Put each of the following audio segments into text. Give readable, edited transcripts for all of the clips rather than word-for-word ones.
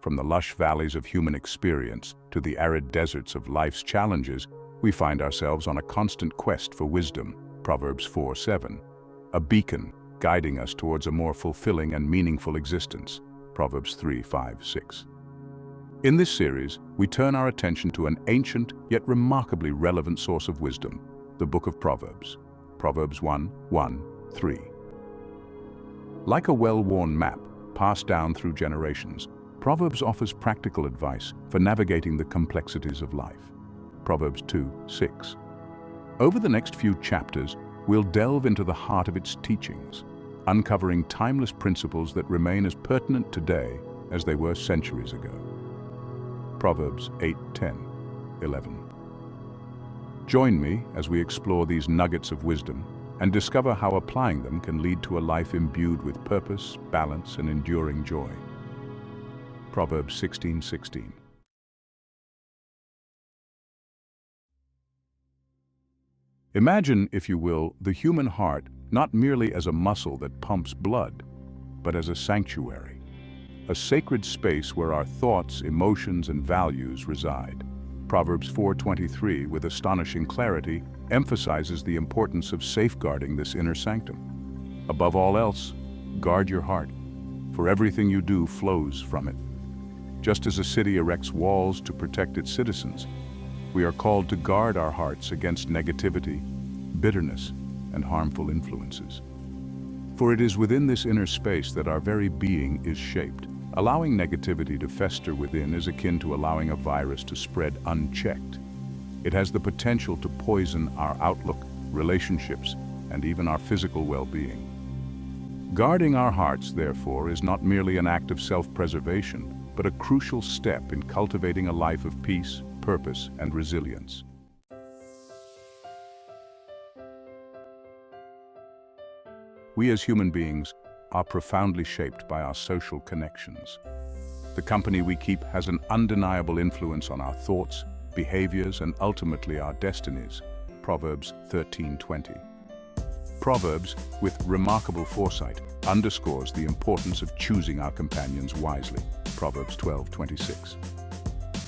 From the lush valleys of human experience to the arid deserts of life's challenges, we find ourselves on a constant quest for wisdom, Proverbs 4:7. A beacon guiding us towards a more fulfilling and meaningful existence, Proverbs 3:5-6. In this series, we turn our attention to an ancient yet remarkably relevant source of wisdom, the book of Proverbs, Proverbs 1:1-3. Like a well-worn map passed down through generations, Proverbs offers practical advice for navigating the complexities of life, Proverbs 2:6. Over the next few chapters, we'll delve into the heart of its teachings, uncovering timeless principles that remain as pertinent today as they were centuries ago. Proverbs 8:10-11. Join me as we explore these nuggets of wisdom and discover how applying them can lead to a life imbued with purpose, balance, and enduring joy. Proverbs 16:16. Imagine, if you will, the human heart not merely as a muscle that pumps blood, but as a sanctuary, a sacred space where our thoughts, emotions, and values reside. Proverbs 4:23, with astonishing clarity, emphasizes the importance of safeguarding this inner sanctum. Above all else, guard your heart, for everything you do flows from it. Just as a city erects walls to protect its citizens, we are called to guard our hearts against negativity, bitterness, and harmful influences. For it is within this inner space that our very being is shaped. Allowing negativity to fester within is akin to allowing a virus to spread unchecked. It has the potential to poison our outlook, relationships, and even our physical well-being. Guarding our hearts, therefore, is not merely an act of self-preservation, but a crucial step in cultivating a life of peace, purpose, and resilience. We as human beings are profoundly shaped by our social connections. The company we keep has an undeniable influence on our thoughts, behaviors, and ultimately our destinies. Proverbs 13:20. Proverbs, with remarkable foresight, underscores the importance of choosing our companions wisely. Proverbs 12:26.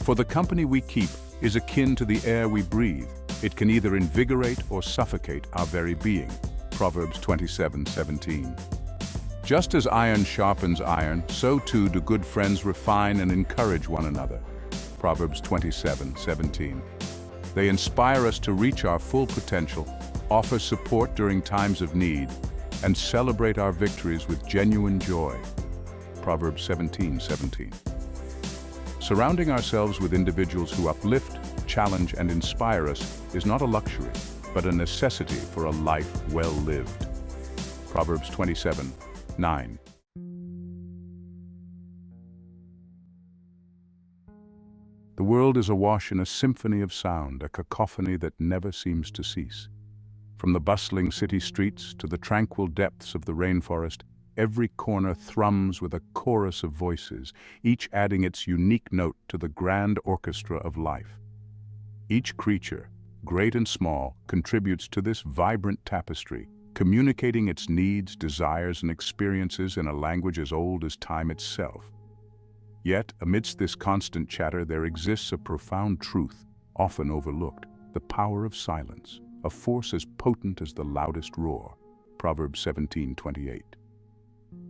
For the company we keep is akin to the air we breathe. It can either invigorate or suffocate our very being. Proverbs 27:17. Just as iron sharpens iron, so too do good friends refine and encourage one another. Proverbs 27:17. They inspire us to reach our full potential, offer support during times of need, and celebrate our victories with genuine joy. Proverbs 17:17. Surrounding ourselves with individuals who uplift, challenge, and inspire us is not a luxury, but a necessity for a life well lived. Proverbs 27:9. The world is awash in a symphony of sound, a cacophony that never seems to cease. From the bustling city streets to the tranquil depths of the rainforest, every corner thrums with a chorus of voices, each adding its unique note to the grand orchestra of life. Each creature, great and small, contributes to this vibrant tapestry, communicating its needs, desires, and experiences in a language as old as time itself. Yet, amidst this constant chatter, there exists a profound truth, often overlooked: the power of silence, a force as potent as the loudest roar. Proverbs 17:28.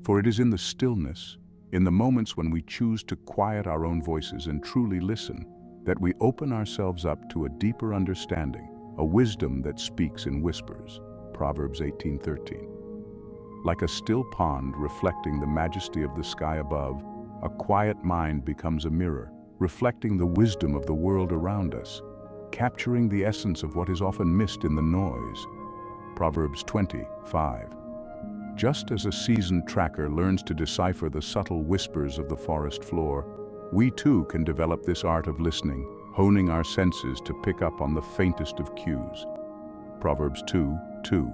For it is in the stillness, in the moments when we choose to quiet our own voices and truly listen, that we open ourselves up to a deeper understanding, a wisdom that speaks in whispers. Proverbs 18:13. Like a still pond reflecting the majesty of the sky above, a quiet mind becomes a mirror, reflecting the wisdom of the world around us, capturing the essence of what is often missed in the noise. Proverbs 20:5. Just as a seasoned tracker learns to decipher the subtle whispers of the forest floor, we too can develop this art of listening, honing our senses to pick up on the faintest of cues. Proverbs 2:2.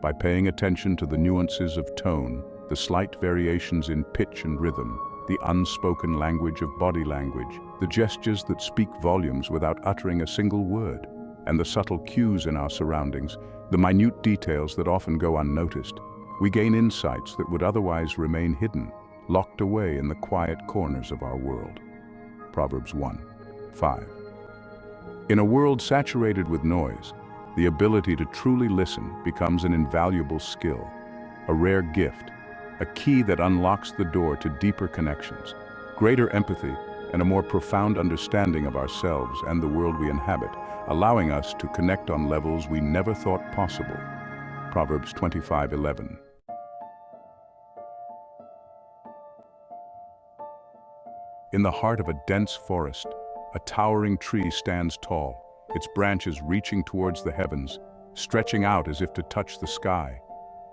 By paying attention to the nuances of tone, the slight variations in pitch and rhythm, the unspoken language of body language, the gestures that speak volumes without uttering a single word, and the subtle cues in our surroundings, the minute details that often go unnoticed, we gain insights that would otherwise remain hidden, locked away in the quiet corners of our world. Proverbs 1:5. In a world saturated with noise, the ability to truly listen becomes an invaluable skill, a rare gift, a key that unlocks the door to deeper connections, greater empathy, and a more profound understanding of ourselves and the world we inhabit, allowing us to connect on levels we never thought possible. Proverbs 25:11. In the heart of a dense forest, a towering tree stands tall, its branches reaching towards the heavens, stretching out as if to touch the sky.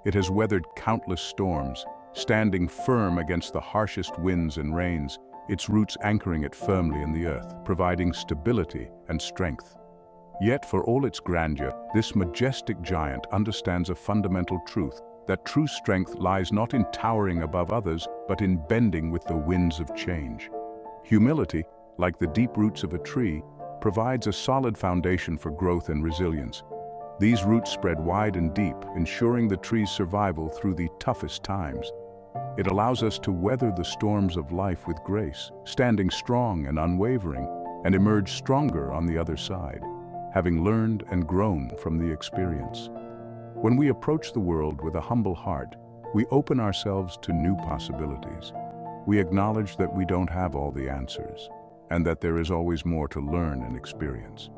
It has weathered countless storms, standing firm against the harshest winds and rains, its roots anchoring it firmly in the earth, providing stability and strength. Yet, for all its grandeur, this majestic giant understands a fundamental truth, that true strength lies not in towering above others, but in bending with the winds of change. Humility, like the deep roots of a tree, provides a solid foundation for growth and resilience. These roots spread wide and deep, ensuring the tree's survival through the toughest times. It allows us to weather the storms of life with grace, standing strong and unwavering, and emerge stronger on the other side, having learned and grown from the experience. When we approach the world with a humble heart, we open ourselves to new possibilities. We acknowledge that we don't have all the answers, and that there is always more to learn and experience.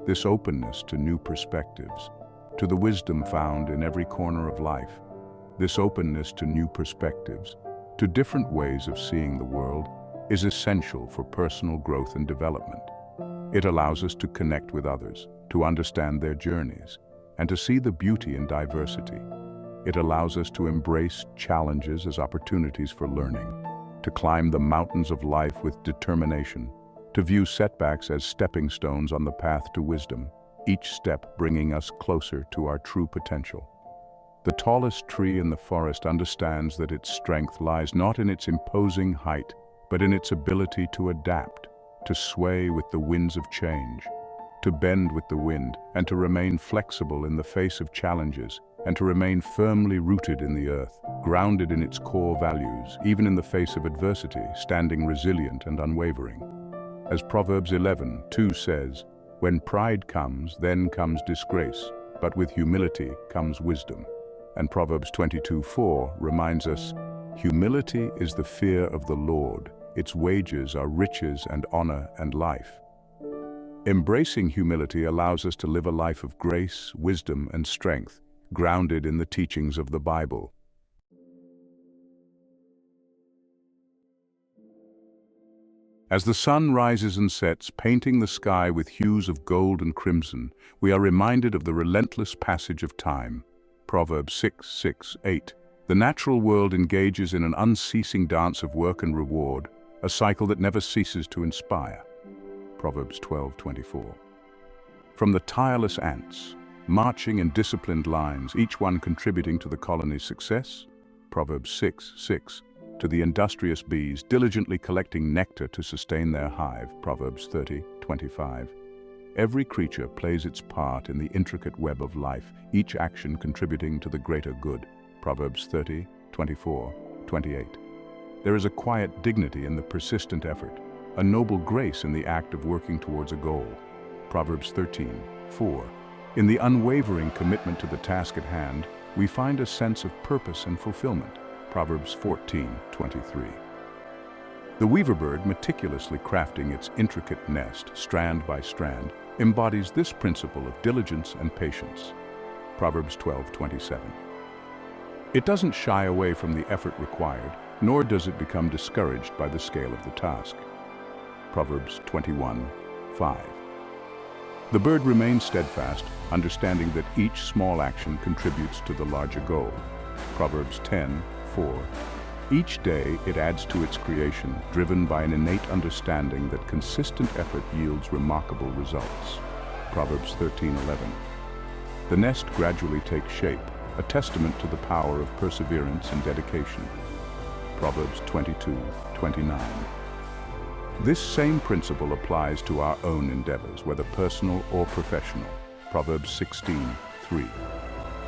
This openness to new perspectives, to the wisdom found in every corner of life, this openness to new perspectives, to different ways of seeing the world, is essential for personal growth and development. It allows us to connect with others, to understand their journeys, and to see the beauty in diversity. It allows us to embrace challenges as opportunities for learning, to climb the mountains of life with determination, to view setbacks as stepping stones on the path to wisdom, each step bringing us closer to our true potential. The tallest tree in the forest understands that its strength lies not in its imposing height, but in its ability to adapt, to sway with the winds of change, to bend with the wind, and to remain flexible in the face of challenges, and to remain firmly rooted in the earth, grounded in its core values, even in the face of adversity, standing resilient and unwavering. As Proverbs 11:2 says, "When pride comes, then comes disgrace, but with humility comes wisdom." And Proverbs 22:4 reminds us, "Humility is the fear of the Lord. Its wages are riches and honor and life." Embracing humility allows us to live a life of grace, wisdom, and strength, grounded in the teachings of the Bible. As the sun rises and sets, painting the sky with hues of gold and crimson, we are reminded of the relentless passage of time. Proverbs 6:8. The natural world engages in an unceasing dance of work and reward, a cycle that never ceases to inspire. Proverbs 12:24. From the tireless ants, marching in disciplined lines, each one contributing to the colony's success, Proverbs 6:6, to the industrious bees diligently collecting nectar to sustain their hive, Proverbs 30:25. Every creature plays its part in the intricate web of life, each action contributing to the greater good, Proverbs 30:24-28. There is a quiet dignity in the persistent effort, a noble grace in the act of working towards a goal, Proverbs 13:4. In the unwavering commitment to the task at hand, we find a sense of purpose and fulfillment, Proverbs 14:23. The weaver bird, meticulously crafting its intricate nest, strand by strand, embodies this principle of diligence and patience, Proverbs 12:27. It doesn't shy away from the effort required, nor does it become discouraged by the scale of the task, Proverbs 21:5. The bird remains steadfast, understanding that each small action contributes to the larger goal, Proverbs 10:4. Each day it adds to its creation, driven by an innate understanding that consistent effort yields remarkable results, Proverbs 13:11. The nest gradually takes shape, a testament to the power of perseverance and dedication, Proverbs 22:29. This same principle applies to our own endeavors, whether personal or professional, Proverbs 16:3.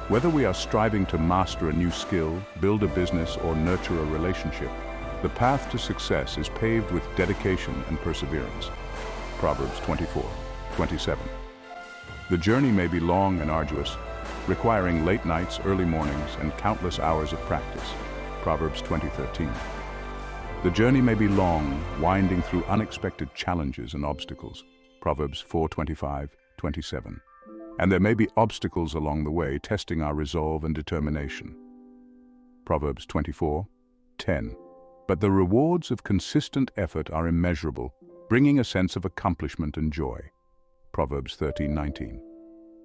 Whether we are striving to master a new skill, build a business, or nurture a relationship, The path to success is paved with dedication and perseverance. Proverbs 24:27. The journey may be long and arduous, requiring late nights, early mornings, and countless hours of practice. Proverbs 20:13. The journey may be long, winding through unexpected challenges and obstacles. Proverbs 4:25-27. And there may be obstacles along the way, testing our resolve and determination. Proverbs 24:10. But the rewards of consistent effort are immeasurable, bringing a sense of accomplishment and joy. Proverbs 13:19.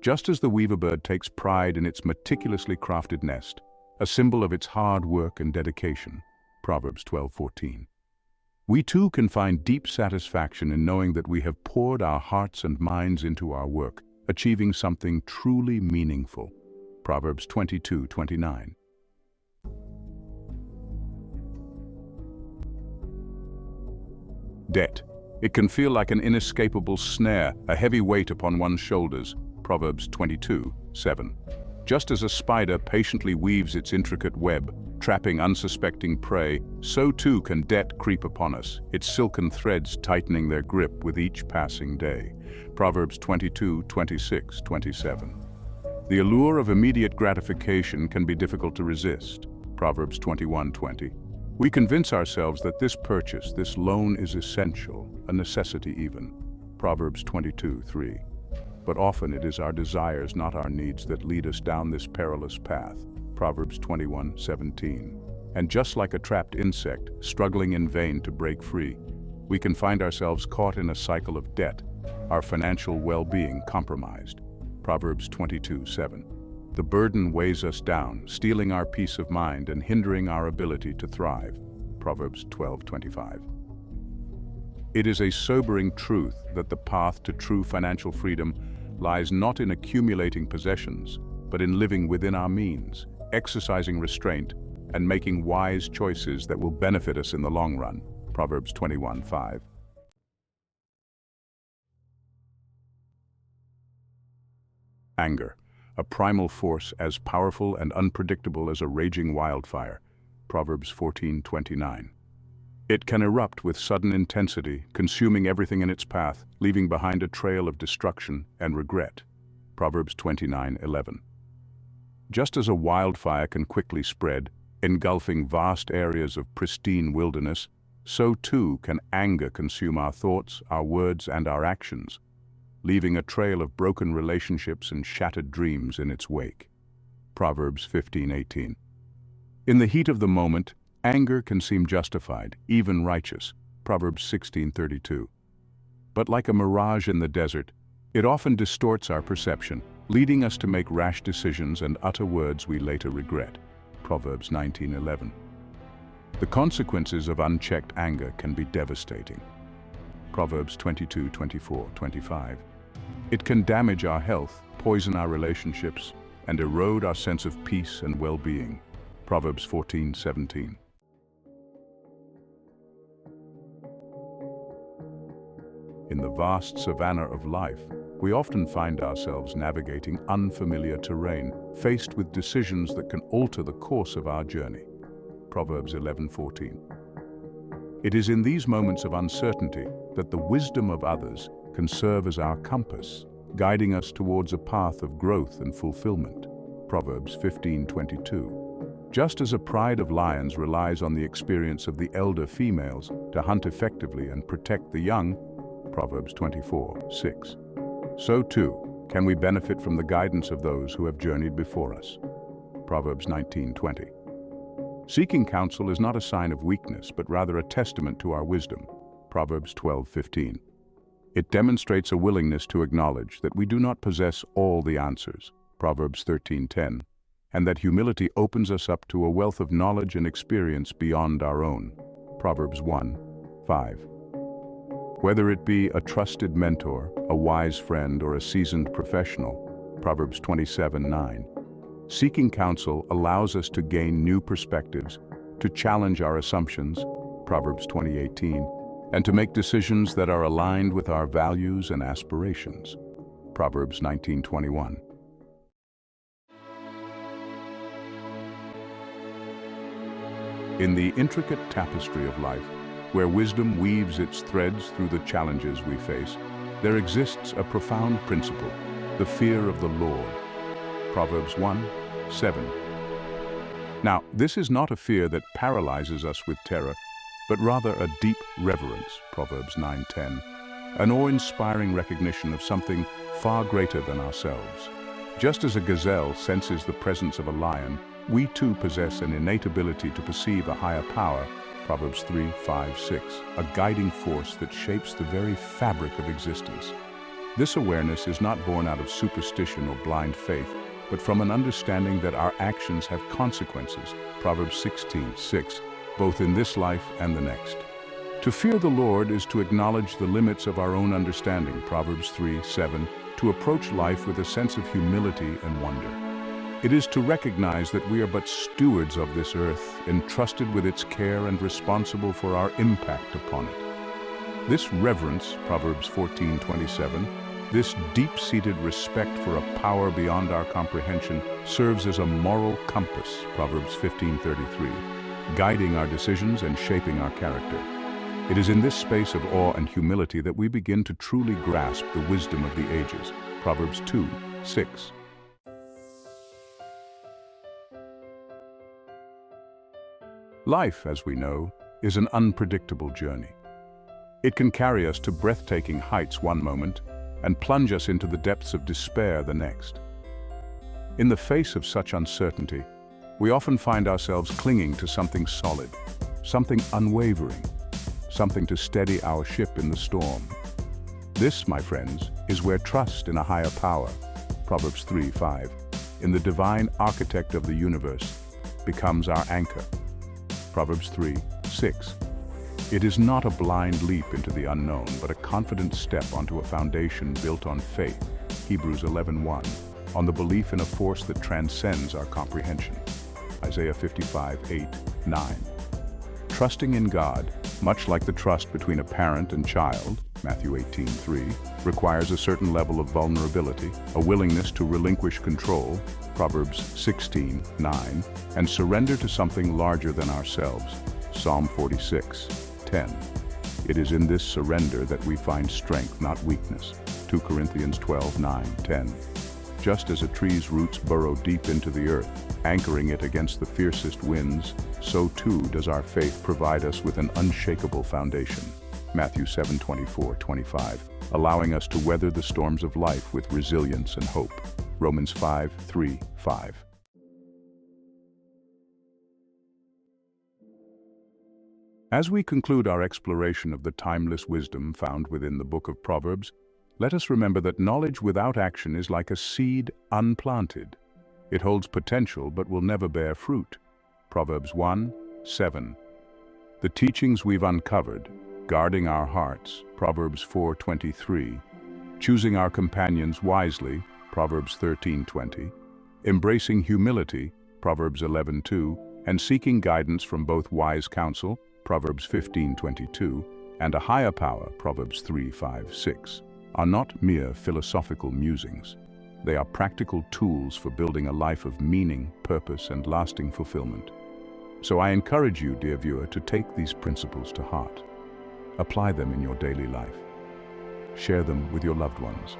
Just as the weaver bird takes pride in its meticulously crafted nest, a symbol of its hard work and dedication. Proverbs 12:14. We too can find deep satisfaction in knowing that we have poured our hearts and minds into our work, achieving something truly meaningful. Proverbs 22:29. Debt. It can feel like an inescapable snare, a heavy weight upon one's shoulders. Proverbs 22:7. Just as a spider patiently weaves its intricate web, trapping unsuspecting prey, so too can debt creep upon us, its silken threads tightening their grip with each passing day. Proverbs 22:26-27. The allure of immediate gratification can be difficult to resist. Proverbs 21:20. We convince ourselves that this purchase, this loan is essential, a necessity even. Proverbs 22:3. But often it is our desires, not our needs, that lead us down this perilous path. Proverbs 21:17. And just like a trapped insect, struggling in vain to break free, we can find ourselves caught in a cycle of debt, our financial well-being compromised. Proverbs 22:7. The burden weighs us down, stealing our peace of mind and hindering our ability to thrive. Proverbs 12:25. It is a sobering truth that the path to true financial freedom lies not in accumulating possessions, but in living within our means, exercising restraint, and making wise choices that will benefit us in the long run. Proverbs 21:5. Anger, a primal force as powerful and unpredictable as a raging wildfire. Proverbs 14:29. It can erupt with sudden intensity, consuming everything in its path, leaving behind a trail of destruction and regret. Proverbs 29:11. Just as a wildfire can quickly spread, engulfing vast areas of pristine wilderness, so too can anger consume our thoughts, our words, and our actions, leaving a trail of broken relationships and shattered dreams in its wake. Proverbs 15:18. In the heat of the moment, anger can seem justified, even righteous. Proverbs 16:32. But like a mirage in the desert, it often distorts our perception, leading us to make rash decisions and utter words we later regret. Proverbs 19:11. The consequences of unchecked anger can be devastating. Proverbs 22:24-25. It can damage our health, poison our relationships, and erode our sense of peace and well-being. Proverbs 14:17. In the vast savanna of life, we often find ourselves navigating unfamiliar terrain, faced with decisions that can alter the course of our journey. Proverbs 11:14. It is in these moments of uncertainty that the wisdom of others can serve as our compass, guiding us towards a path of growth and fulfillment. Proverbs 15:22. Just as a pride of lions relies on the experience of the elder females to hunt effectively and protect the young, Proverbs 24:6. So too can we benefit from the guidance of those who have journeyed before us. Proverbs 19:20. Seeking counsel is not a sign of weakness, but rather a testament to our wisdom. Proverbs 12:15. It demonstrates a willingness to acknowledge that we do not possess all the answers. Proverbs 13:10. And that humility opens us up to a wealth of knowledge and experience beyond our own. Proverbs 1:5. Whether it be a trusted mentor, a wise friend, or a seasoned professional, Proverbs 27:9. Seeking counsel allows us to gain new perspectives, to challenge our assumptions, Proverbs 20:18, and to make decisions that are aligned with our values and aspirations, Proverbs 19:21. In the intricate tapestry of life, where wisdom weaves its threads through the challenges we face, there exists a profound principle, the fear of the Lord. Proverbs 1:7. Now, this is not a fear that paralyzes us with terror, but rather a deep reverence, Proverbs 9:10, an awe-inspiring recognition of something far greater than ourselves. Just as a gazelle senses the presence of a lion, we too possess an innate ability to perceive a higher power, Proverbs 3:5-6, a guiding force that shapes the very fabric of existence. This awareness is not born out of superstition or blind faith, but from an understanding that our actions have consequences, Proverbs 16:6, both in this life and the next. To fear the Lord is to acknowledge the limits of our own understanding, Proverbs 3:7, to approach life with a sense of humility and wonder. It is to recognize that we are but stewards of this earth, entrusted with its care and responsible for our impact upon it. This reverence, Proverbs 14:27, this deep-seated respect for a power beyond our comprehension serves as a moral compass, Proverbs 15:33, guiding our decisions and shaping our character. It is in this space of awe and humility that we begin to truly grasp the wisdom of the ages, Proverbs 2:6. Life, as we know, is an unpredictable journey. It can carry us to breathtaking heights one moment and plunge us into the depths of despair the next. In the face of such uncertainty, we often find ourselves clinging to something solid, something unwavering, something to steady our ship in the storm. This, my friends, is where trust in a higher power, Proverbs 3:5, in the divine architect of the universe, becomes our anchor. Proverbs 3:6. It is not a blind leap into the unknown, but a confident step onto a foundation built on faith, Hebrews 11:1, on the belief in a force that transcends our comprehension, Isaiah 55:8-9. Trusting in God, much like the trust between a parent and child, Matthew 18:3, requires a certain level of vulnerability, a willingness to relinquish control, Proverbs 16:9, and surrender to something larger than ourselves, Psalm 46:10. It is in this surrender that we find strength, not weakness, 2 Corinthians 12:9-10. Just as a tree's roots burrow deep into the earth, anchoring it against the fiercest winds, so too does our faith provide us with an unshakable foundation, Matthew 7:24-25, allowing us to weather the storms of life with resilience and hope, Romans 5:3-5. As we conclude our exploration of the timeless wisdom found within the book of Proverbs, let us remember that knowledge without action is like a seed unplanted. It holds potential but will never bear fruit. Proverbs 1:7. The teachings we've uncovered, guarding our hearts, Proverbs 4:23, choosing our companions wisely, Proverbs 13:20, embracing humility, Proverbs 11:2, and seeking guidance from both wise counsel, Proverbs 15:22, and a higher power, Proverbs 3:5-6, are not mere philosophical musings. They are practical tools for building a life of meaning, purpose, and lasting fulfillment. So I encourage you, dear viewer, to take these principles to heart. Apply them in your daily life. Share them with your loved ones.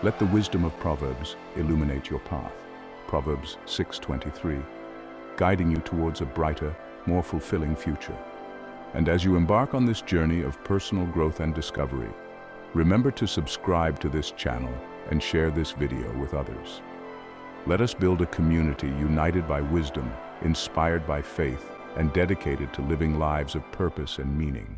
Let the wisdom of Proverbs illuminate your path, Proverbs 6:23, guiding you towards a brighter, more fulfilling future. And as you embark on this journey of personal growth and discovery, remember to subscribe to this channel and share this video with others. Let us build a community united by wisdom, inspired by faith, and dedicated to living lives of purpose and meaning.